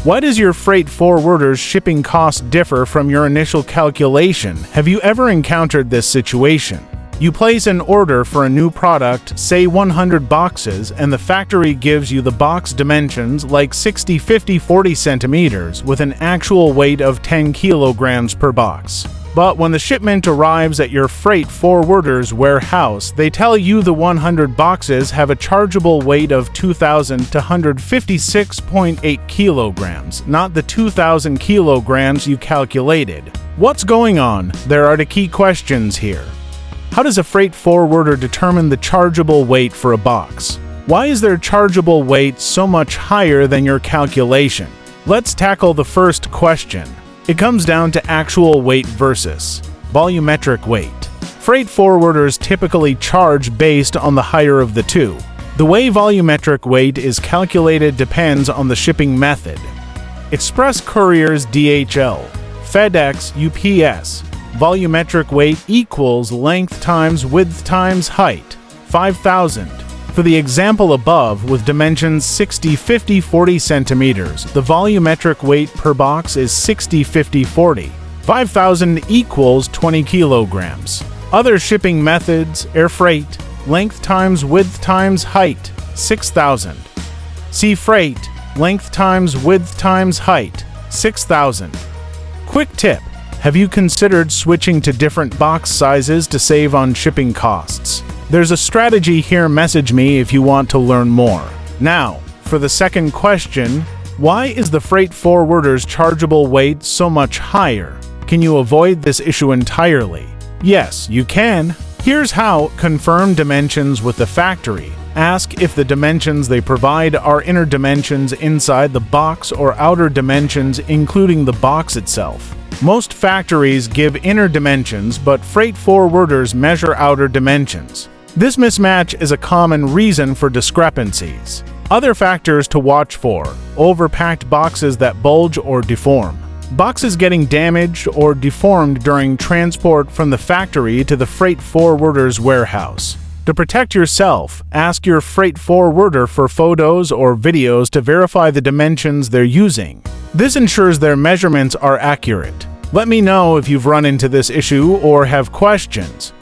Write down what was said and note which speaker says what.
Speaker 1: Why does your freight forwarder's shipping cost differ from your initial calculation? Have you ever encountered this situation? You place an order for a new product, say 100 boxes, and the factory gives you the box dimensions like 60, 50, 40 centimeters with an actual weight of 10 kilograms per box. But when the shipment arrives at your freight forwarder's warehouse, they tell you the 100 boxes have a chargeable weight of 2,256.8 kilograms, not the 2,000 kilograms you calculated. What's going on? There are the key questions here. How does a freight forwarder determine the chargeable weight for a box? Why is their chargeable weight so much higher than your calculation? Let's tackle the first question. It comes down to actual weight versus volumetric weight. Freight forwarders typically charge based on the higher of the two. The way volumetric weight is calculated depends on the shipping method. Express couriers DHL, FedEx, UPS. Volumetric weight equals length times width times height, 5,000. For the example above, with dimensions 60, 50, 40 centimeters, the volumetric weight per box is 60, 50, 40. 5,000 equals 20 kilograms. Other shipping methods: air freight, length times width times height, 6,000. Sea freight, length times width times height, 6,000. Quick tip: have you considered switching to different box sizes to save on shipping costs? There's a strategy here. Message me if you want to learn more. Now, for the second question, why is the freight forwarder's chargeable weight so much higher? Can you avoid this issue entirely? Yes, you can. Here's how. Confirm dimensions with the factory. Ask if the dimensions they provide are inner dimensions inside the box or outer dimensions including the box itself. Most factories give inner dimensions, but freight forwarders measure outer dimensions. This mismatch is a common reason for discrepancies. Other factors to watch for: overpacked boxes that bulge or deform. Boxes getting damaged or deformed during transport from the factory to the freight forwarder's warehouse. To protect yourself, ask your freight forwarder for photos or videos to verify the dimensions they're using. This ensures their measurements are accurate. Let me know if you've run into this issue or have questions.